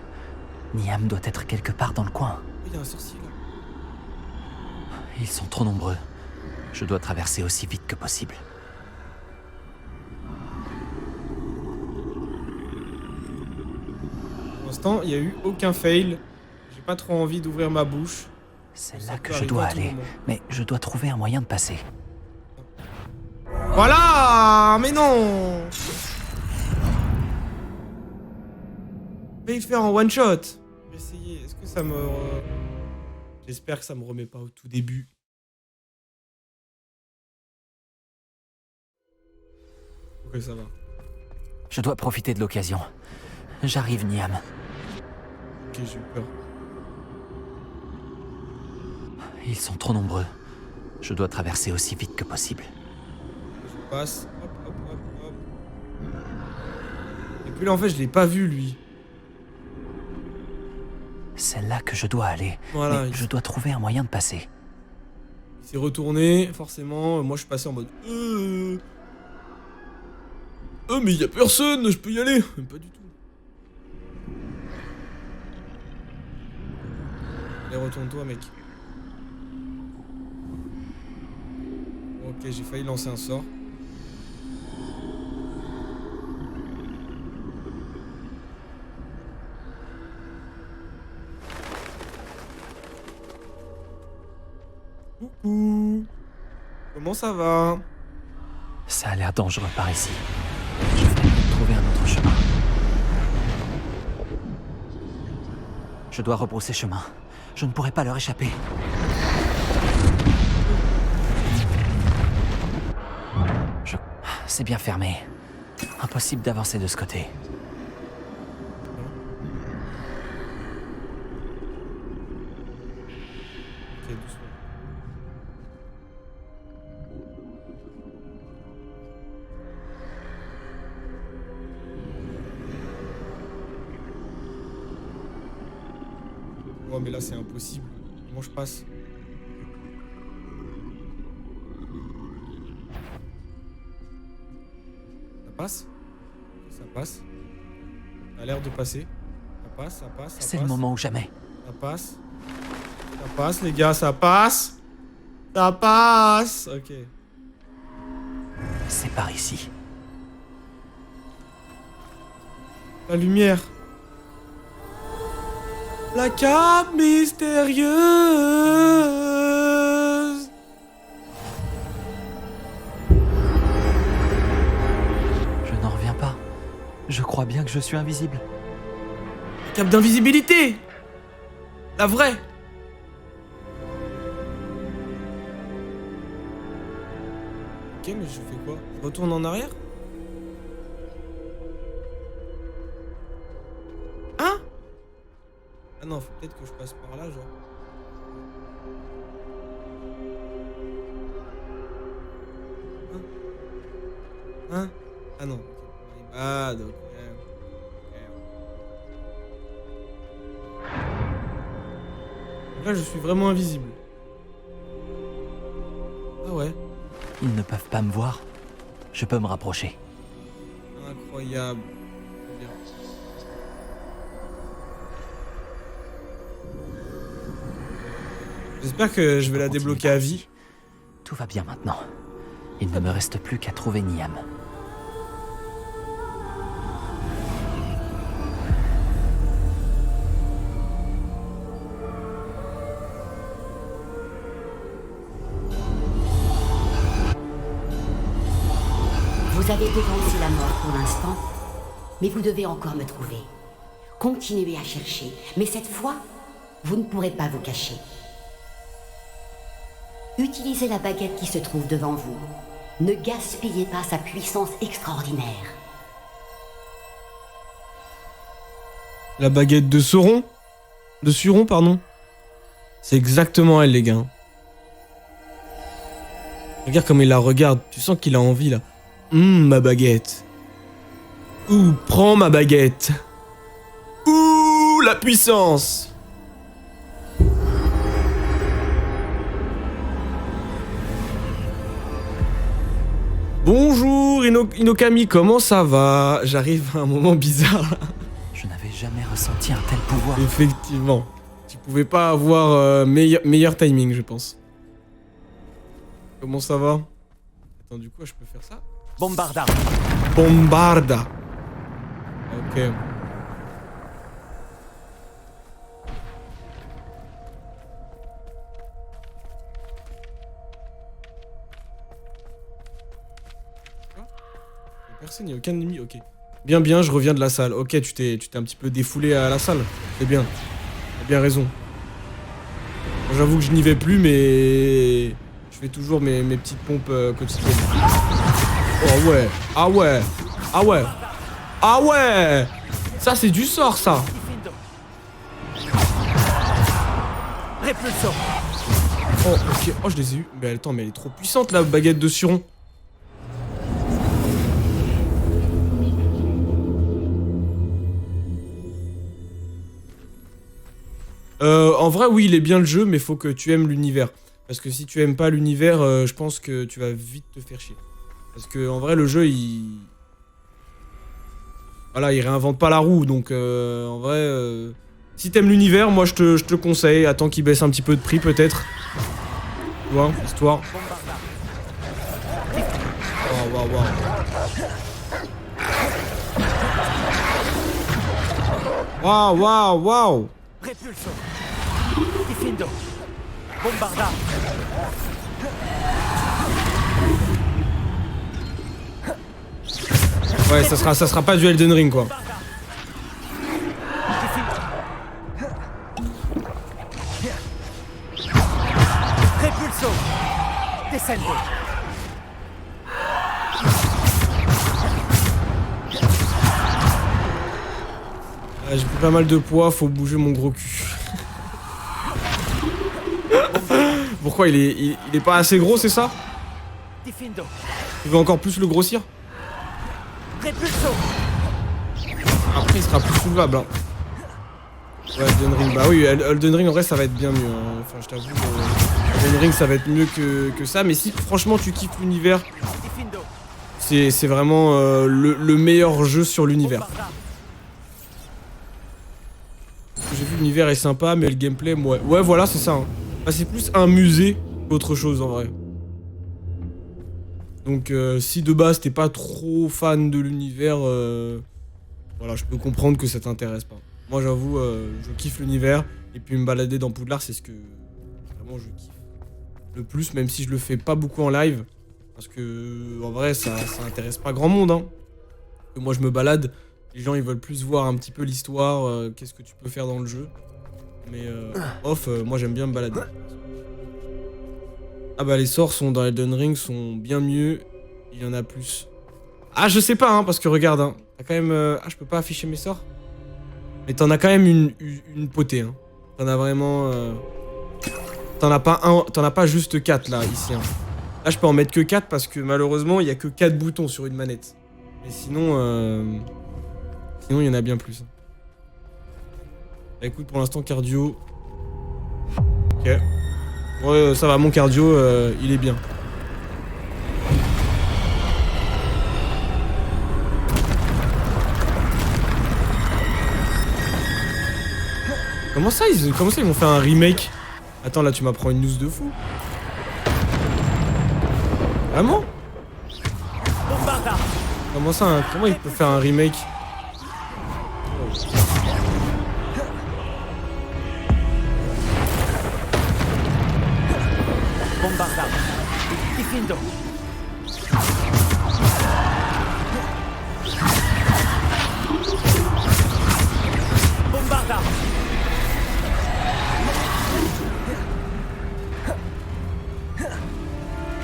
C: Niam doit être quelque part dans le coin.
A: Il y a un sorcier là.
C: Ils sont trop nombreux. Je dois traverser aussi vite que possible.
A: Pour l'instant, il n'y a eu aucun fail. J'ai pas trop envie d'ouvrir ma bouche.
C: C'est là que je dois aller. Mais je dois trouver un moyen de passer.
A: Voilà. Mais non. Je vais le faire en one shot. Je vais essayer. Est-ce que ça me... J'espère que ça me remet pas au tout début. Ok, ça va.
C: Je dois profiter de l'occasion. J'arrive, Niam.
A: Ok, j'ai eu peur.
C: Ils sont trop nombreux. Je dois traverser aussi vite que possible.
A: Je passe. Hop, hop, hop, hop. Et puis là, en fait, je l'ai pas vu, lui.
C: C'est là que je dois aller.
A: Voilà,
C: mais je dois trouver un moyen de passer.
A: Il s'est retourné, forcément. Moi, je suis passé en mode... mais il y a personne, je peux y aller. Pas du tout. Allez, retourne-toi, mec. Ok, j'ai failli lancer un sort. Coucou. Comment ça va?
C: Ça a l'air dangereux par ici. Je vais peut-être trouver un autre chemin. Je dois rebrousser chemin. Je ne pourrai pas leur échapper. C'est bien fermé. Impossible d'avancer de ce côté.
A: Ok, doucement. Oh mais là c'est impossible. Comment je passe? Ça passe? Ça passe. Ça a l'air de passer. Ça passe, ça passe, ça passe.
C: C'est le moment ou jamais.
A: Ça passe. Ça passe les gars, ça passe. Ça passe. Ok.
C: C'est par ici.
A: La lumière. La cape mystérieuse.
C: Je n'en reviens pas. Je crois bien que je suis invisible.
A: La cape d'invisibilité. La vraie. Ok, mais je fais quoi? Je retourne en arrière? Hein? Ah non, faut peut-être que je passe par là, genre. Hein? Ah non. Ah, donc. Là, je suis vraiment invisible. Ah ouais.
C: Ils ne peuvent pas me voir. Je peux me rapprocher.
A: Incroyable. Bien. J'espère que je vais la débloquer à vie.
C: Tout va bien maintenant. Il ne me reste plus qu'à trouver Niam.
O: Vous avez devancé la mort pour l'instant, mais vous devez encore me trouver. Continuez à chercher, mais cette fois, vous ne pourrez pas vous cacher. Utilisez la baguette qui se trouve devant vous. Ne gaspillez pas sa puissance extraordinaire.
A: La baguette de Sauron? De Suron, pardon. C'est exactement elle, les gars. Regarde comme il la regarde. Tu sens qu'il a envie, là. Ma baguette. Ouh, prends ma baguette. Ouh, la puissance. Bonjour Inokami, comment ça va? J'arrive à un moment bizarre là.
C: Je n'avais jamais ressenti un tel pouvoir.
A: Effectivement. Tu pouvais pas avoir meilleur timing, je pense. Comment ça va? Attends, du coup, je peux faire ça?
C: Bombarda.
A: Bombarda. Ok. Personne, il n'y a aucun ennemi, ok. Bien, bien, je reviens de la salle. Ok, tu t'es un petit peu défoulé à la salle. C'est bien. T'as bien raison. Bon, j'avoue que je n'y vais plus, mais... Je fais toujours mes petites pompes quotidiennes. Oh ouais. Ah ouais. Ah ouais. Ah ouais. Ça, c'est du sort, ça.
N: Répulsor.
A: Oh, ok. Oh, je les ai eu. Mais attends, mais elle est trop puissante, la baguette de Suron. En vrai, oui, il est bien le jeu, mais faut que tu aimes l'univers. Parce que si tu aimes pas l'univers, je pense que tu vas vite te faire chier. Parce que en vrai, le jeu, il... Voilà, il réinvente pas la roue, donc en vrai... Si t'aimes l'univers, moi je te conseille, attends qu'il baisse un petit peu de prix peut-être. Tu vois, histoire. Waouh, waouh, waouh. Waouh, waouh, waouh.
N: Répulsor. Diffindo.
K: Bombarda.
A: Ouais, ça sera pas du Elden Ring quoi.
K: Repulso. Descendo.
A: J'ai pris pas mal de poids, faut bouger mon gros cul. Pourquoi il est pas assez gros, c'est ça?
K: Diffindo.
A: Tu veux encore plus le grossir?
K: Repulso.
A: Après il sera plus soulevable hein. Ouais, Elden Ring, bah oui, Elden Ring en vrai ça va être bien mieux hein. Enfin je t'avoue, Elden Ring ça va être mieux que ça. Mais si franchement tu kiffes l'univers, c'est vraiment le meilleur jeu sur l'univers. J'ai vu l'univers est sympa mais le gameplay, ouais voilà c'est ça hein. Bah, c'est plus un musée qu'autre chose en vrai. Donc si de base t'es pas trop fan de l'univers, voilà, je peux comprendre que ça t'intéresse pas. Moi j'avoue, je kiffe l'univers, et puis me balader dans Poudlard, c'est ce que vraiment je kiffe le plus, même si je le fais pas beaucoup en live, parce que en vrai ça intéresse pas grand monde. Hein. Que moi je me balade, les gens ils veulent plus voir un petit peu l'histoire, qu'est-ce que tu peux faire dans le jeu. Mais moi j'aime bien me balader. Ah bah les sorts sont dans Elden Ring sont bien mieux, il y en a plus. Ah je sais pas hein, parce que regarde hein, t'as quand même... Ah je peux pas afficher mes sorts. Mais t'en as quand même une potée hein. T'en as vraiment... T'en as pas juste 4 là, ici hein. Là je peux en mettre que 4 parce que malheureusement il y a que 4 boutons sur une manette. Mais sinon... Sinon il y en a bien plus. Bah, écoute pour l'instant cardio... Ok. Ouais, ça va, mon cardio, il est bien. Comment ça ils vont faire un remake? Attends, là, tu m'apprends une news de fou. Vraiment? Comment ça, hein, comment il peut faire un remake?
K: Bombarda. Diffindo. Bombarda.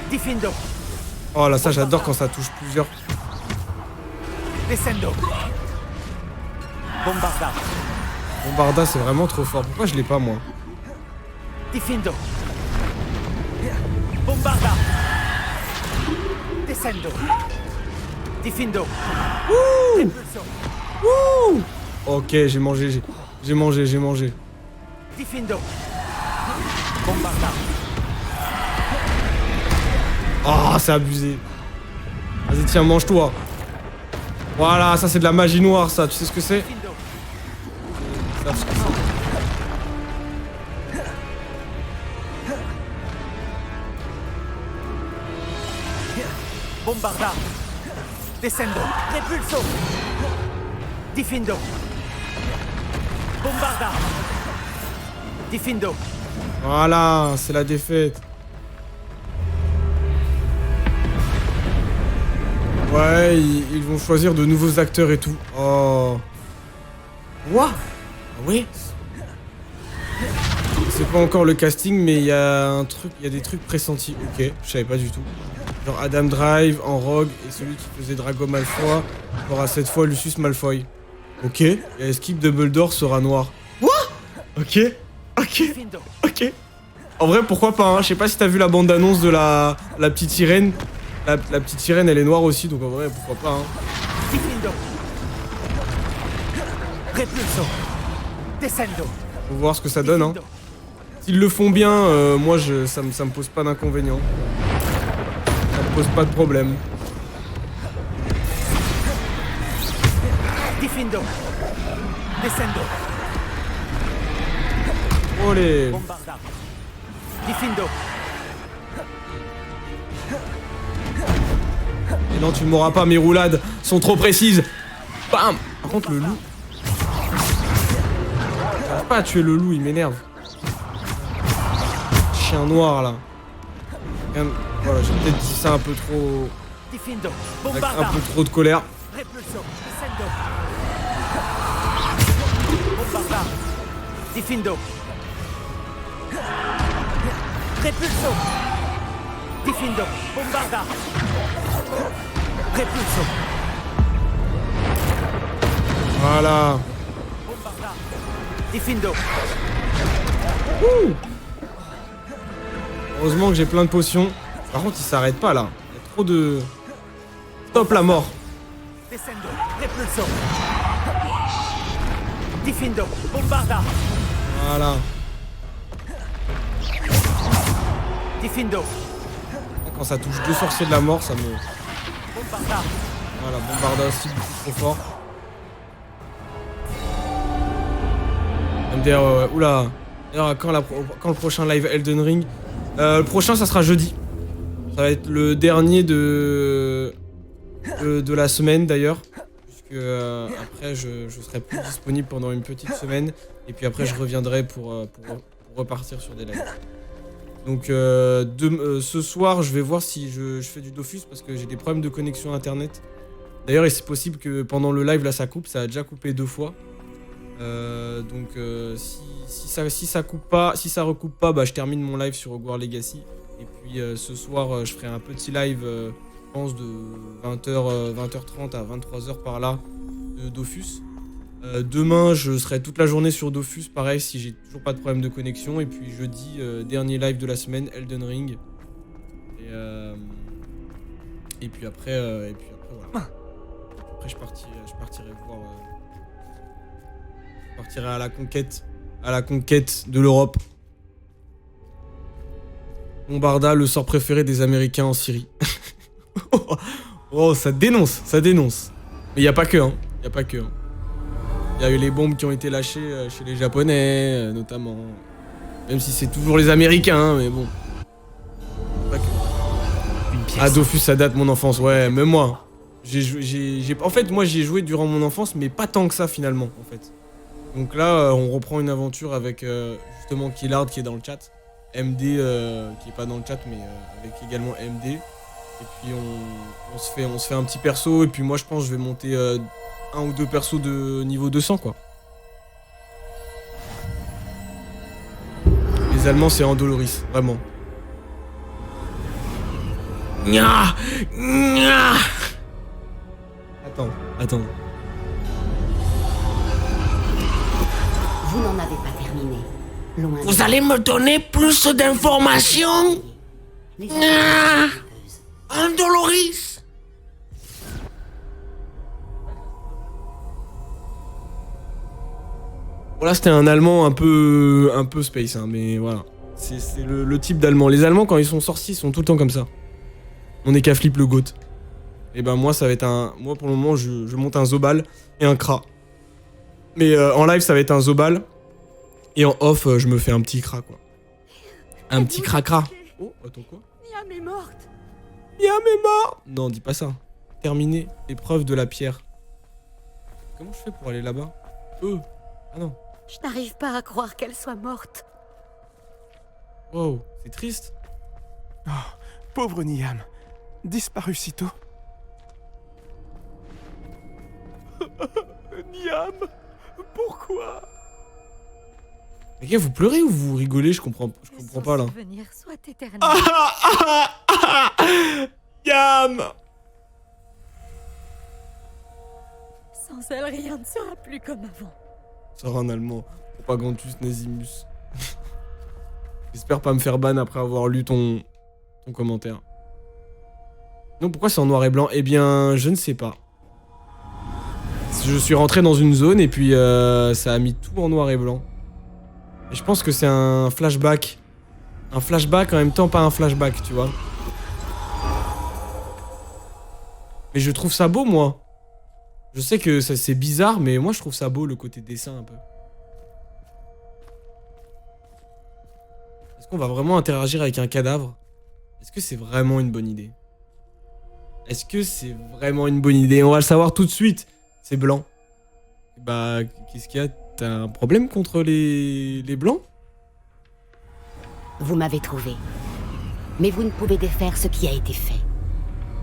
K: Diffindo.
A: Oh là, ça j'adore quand ça touche plusieurs.
K: Descendo. Bombarda.
A: Bombarda, c'est vraiment trop fort. Pourquoi je l'ai pas, moi?
K: Diffindo. Bombarda. Descendo. Diffindo.
A: Wouh! Wouh! Ok, j'ai mangé.
K: Diffindo. Bombarda.
A: Oh, c'est abusé. Vas-y, tiens, mange-toi. Voilà, ça c'est de la magie noire, ça. Tu sais ce que c'est?
K: Bombarda. Descendo. Repulso. Diffindo. Bombarda. Diffindo.
A: Voilà, c'est la défaite. Ouais, ils vont choisir de nouveaux acteurs et tout. Oh. What? Oui. C'est pas encore le casting, mais il y a des trucs pressentis. Ok, je savais pas du tout. Genre Adam Drive en Rogue et celui qui faisait Drago Malfoy aura cette fois Lucius Malfoy. Ok. Et Skip Dumbledore sera noir. What? Ok. En vrai, pourquoi pas, hein. Je sais pas si t'as vu la bande-annonce de la petite sirène. La petite sirène, elle est noire aussi, donc en vrai, pourquoi pas, hein.
K: Repulso. Descendo.
A: Faut voir ce que ça donne, hein. S'ils le font bien, moi, ça me pose pas d'inconvénient. Ça me pose pas de problème.
K: Diffindo. Descendo.
A: Olé.
K: Bombarda. Diffindo.
A: Et non, tu m'auras pas, mes roulades sont trop précises. Bam. Par contre, le loup... J'arrive pas à tuer le loup, il m'énerve. chien noir là. Voilà, j'ai peut-être dit ça un peu trop.
N: Diffindo,
A: Avec
N: bombarda.
A: un peu trop de colère.
N: Repulso, descendo. Bombarda. Diffindo. Repulso. Diffindo, bombarda. Repulso.
A: Voilà.
N: Bombarda. Diffindo.
A: Ouh. Heureusement que j'ai plein de potions. Par contre, il s'arrête pas là. Il y a trop de. Stop la mort.
N: Descendo. Repulso. Diffindo, bombarda.
A: Voilà.
N: Diffindo.
A: Quand ça touche 2 sorciers de la mort, ça me.
N: Bombarda.
A: Voilà, Bombarda aussi beaucoup trop fort. MDR, ouais. Oula. D'ailleurs, quand le prochain live Elden Ring? Le prochain, ça sera jeudi. Ça va être le dernier de la semaine d'ailleurs. Puisque après, je serai plus disponible pendant une petite semaine. Et puis après, je reviendrai pour repartir sur des lives. Donc ce soir, je vais voir si je fais du Dofus parce que j'ai des problèmes de connexion internet. D'ailleurs, c'est possible que pendant le live, là, ça coupe. Ça a déjà coupé 2 fois. Donc si ça coupe pas, si ça recoupe pas, bah je termine mon live sur Hogwarts Legacy. Et puis ce soir, je ferai un petit live, je pense de 20h30 à 23h par là de Dofus. Demain, je serai toute la journée sur Dofus, pareil si j'ai toujours pas de problème de connexion. Et puis jeudi, dernier live de la semaine, Elden Ring. Et puis après voilà. Après je partirai voir. Je partirai à la conquête de l'Europe. Bombarda, le sort préféré des Américains en Syrie. Oh, ça dénonce. Mais y a pas que, hein. Y a pas que. Hein. Y a eu les bombes qui ont été lâchées chez les Japonais, notamment. Même si c'est toujours les Américains, hein, mais bon. Pas que. Une pièce. Ah, Dofus, ça date mon enfance, ouais, même moi. En fait, moi, j'y ai joué durant mon enfance, mais pas tant que ça, finalement, en fait. Donc là, on reprend une aventure avec justement Killard qui est dans le chat, MD qui est pas dans le chat mais avec également MD. Et puis on se fait un petit perso et puis moi je pense que je vais monter 1 ou 2 persos de niveau 200 quoi. Les Allemands c'est Andoloris, vraiment. Nya Nya. Attends.
O: Vous n'en avez pas terminé. Loin
P: Vous allez me donner plus d'informations? Andoloris.
A: Voilà, c'était un allemand un peu space, hein, mais voilà. C'est le type d'allemand. Les Allemands, quand ils sont sorciers, ils sont tout le temps comme ça. On est qu'à flip le goat. Et ben moi, ça va être un... Moi, pour le moment, je monte un Zobal et un Kra. Mais en live, ça va être un Zobal. Et en off, je me fais un petit Kra, quoi. Un petit Kra-Kra. Oh, attends, quoi?
L: Miam est morte.
A: Miam est mort. Non, dis pas ça. Terminé. Épreuve de la pierre. Comment je fais pour aller là-bas? Ah non.
L: Je n'arrive pas à croire qu'elle soit morte.
A: Wow, c'est triste.
D: Oh, pauvre Niam. Disparu si tôt. Niam, pourquoi?
A: Les gars, vous pleurez ou vous rigolez? Je comprends pas là.
L: Souvenir soit éternel.
A: Niam.
L: Sans elle, rien ne sera plus comme avant.
A: Sort en allemand. Propagantus Nesimus. J'espère pas me faire ban après avoir lu ton commentaire. Non, pourquoi c'est en noir et blanc? Eh bien, je ne sais pas. Je suis rentré dans une zone et puis ça a mis tout en noir et blanc. Et je pense que c'est un flashback. Un flashback en même temps pas un flashback, tu vois. Mais je trouve ça beau, moi. Je sais que c'est bizarre, mais moi je trouve ça beau le côté dessin un peu. Est-ce qu'on va vraiment interagir avec un cadavre? Est-ce que c'est vraiment une bonne idée? Est-ce que c'est vraiment une bonne idée? On va le savoir tout de suite. C'est blanc. Bah, qu'est-ce qu'il y a? T'as un problème contre les blancs?
O: Vous m'avez trouvé. Mais vous ne pouvez défaire ce qui a été fait.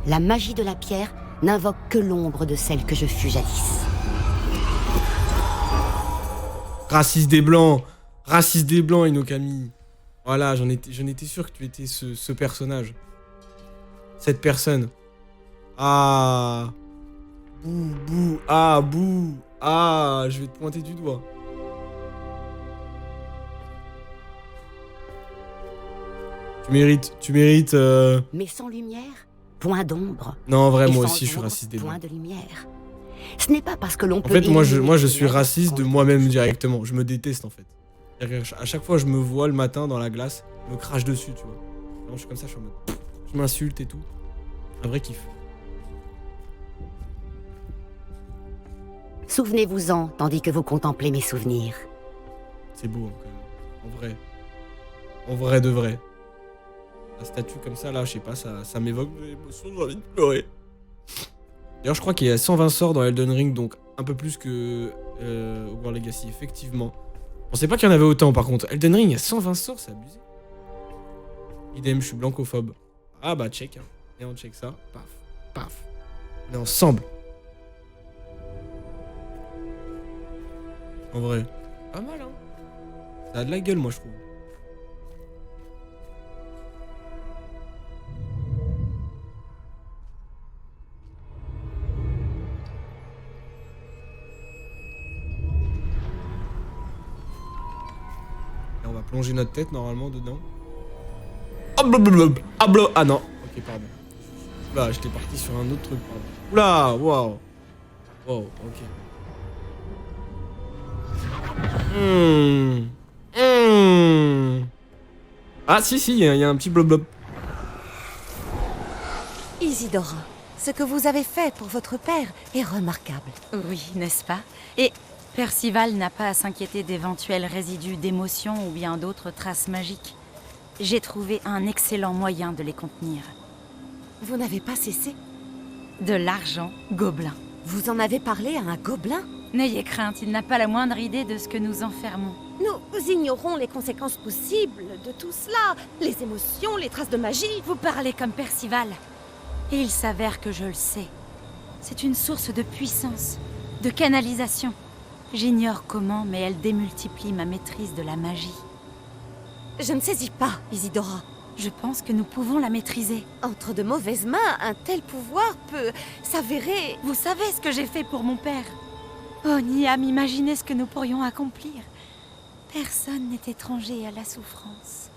O: La magie de la pierre n'invoque que l'ombre de celle que je fus jadis.
A: Raciste des blancs, Inokami. Voilà, j'en étais sûr que tu étais ce personnage. Cette personne. Ah. Bouh. Ah, bouh. Ah, je vais te pointer du doigt. Tu mérites.
O: Mais sans lumière, point d'ombre.
A: Non, en vrai,
O: Et
A: moi
O: sans
A: aussi, je suis
O: ombre,
A: raciste des
O: point
A: blancs.
O: de lumière. Ce n'est pas parce que l'on
A: En
O: peut.
A: fait, moi,
O: éliminer
A: je
O: les
A: suis
O: ténèbres
A: raciste de
O: qu'on-
A: moi-même directement. Je me déteste, en fait. À chaque fois, je me vois le matin dans la glace, je me crache dessus, tu vois. Non, je suis comme ça, je suis en mode. Je m'insulte et tout. Un vrai kiff.
O: Souvenez-vous-en, tandis que vous contemplez mes souvenirs.
A: C'est beau, hein, quand même. En vrai. En vrai de vrai. La statue comme ça, là, je sais pas, ça m'évoque de l'émotion, j'ai envie de pleurer. D'ailleurs, je crois qu'il y a 120 sorts dans Elden Ring, donc un peu plus que Hogwarts Legacy, effectivement. Je pensais pas qu'il y en avait autant, par contre. Elden Ring, il y a 120 sorts, c'est abusé. Idem, je suis blancophobe. Ah bah, check. Hein. Et on check ça. Paf, paf. On est ensemble. En vrai. Pas mal, hein. Ça a de la gueule, moi, je trouve. Et on va plonger notre tête, normalement, dedans. Ah, blablabla. Ah non. Ok, pardon. Là, j'étais parti sur un autre truc, pardon. Oula, waouh. Wow, ok. Ah si, il y a un petit blob.
Q: Isidora, ce que vous avez fait pour votre père est remarquable.
R: Oui, n'est-ce pas? Et Percival n'a pas à s'inquiéter d'éventuels résidus d'émotions ou bien d'autres traces magiques. J'ai trouvé un excellent moyen de les contenir.
Q: Vous n'avez pas cessé?
R: De l'argent gobelin.
Q: Vous en avez parlé à un gobelin?
R: N'ayez crainte, il n'a pas la moindre idée de ce que nous enfermons.
Q: Nous ignorons les conséquences possibles de tout cela. Les émotions, les traces de magie.
R: Vous parlez comme Percival. Et il s'avère que je le sais. C'est une source de puissance, de canalisation. J'ignore comment, mais elle démultiplie ma maîtrise de la magie.
Q: Je ne saisis pas, Isidora.
R: Je pense que nous pouvons la maîtriser.
Q: Entre de mauvaises mains, un tel pouvoir peut s'avérer...
R: Vous savez ce que j'ai fait pour mon père? Oh, Niam, imaginez ce que nous pourrions accomplir. Personne n'est étranger à la souffrance.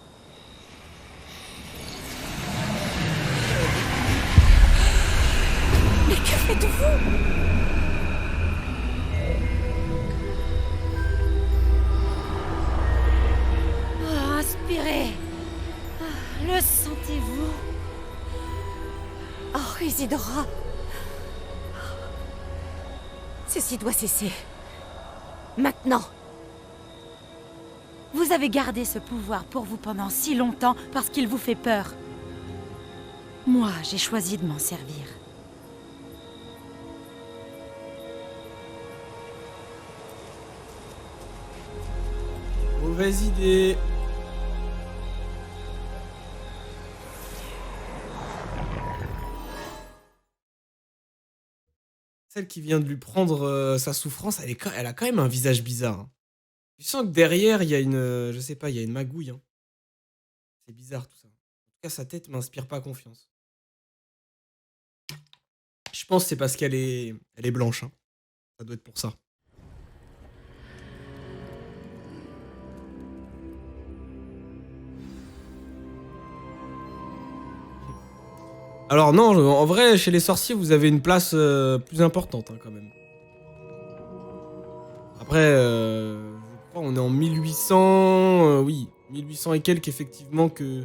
Q: Mais que faites-vous?
R: Oh, inspirez. Le sentez-vous?
Q: Oh, Isidora. Ceci doit cesser. Maintenant.
R: Vous avez gardé ce pouvoir pour vous pendant si longtemps parce qu'il vous fait peur. Moi, j'ai choisi de m'en servir.
A: Mauvaise idée. Celle qui vient de lui prendre sa souffrance, elle a quand même un visage bizarre. Hein. Tu sens que derrière, il y a une... je sais pas, il y a une magouille. Hein. C'est bizarre tout ça. En tout cas, sa tête m'inspire pas confiance. Je pense que c'est parce qu'elle est blanche. Hein. Ça doit être pour ça. Alors non, en vrai, chez les sorciers, vous avez une place plus importante hein, quand même. Après, je crois on est en 1800, oui, 1800 et quelques effectivement que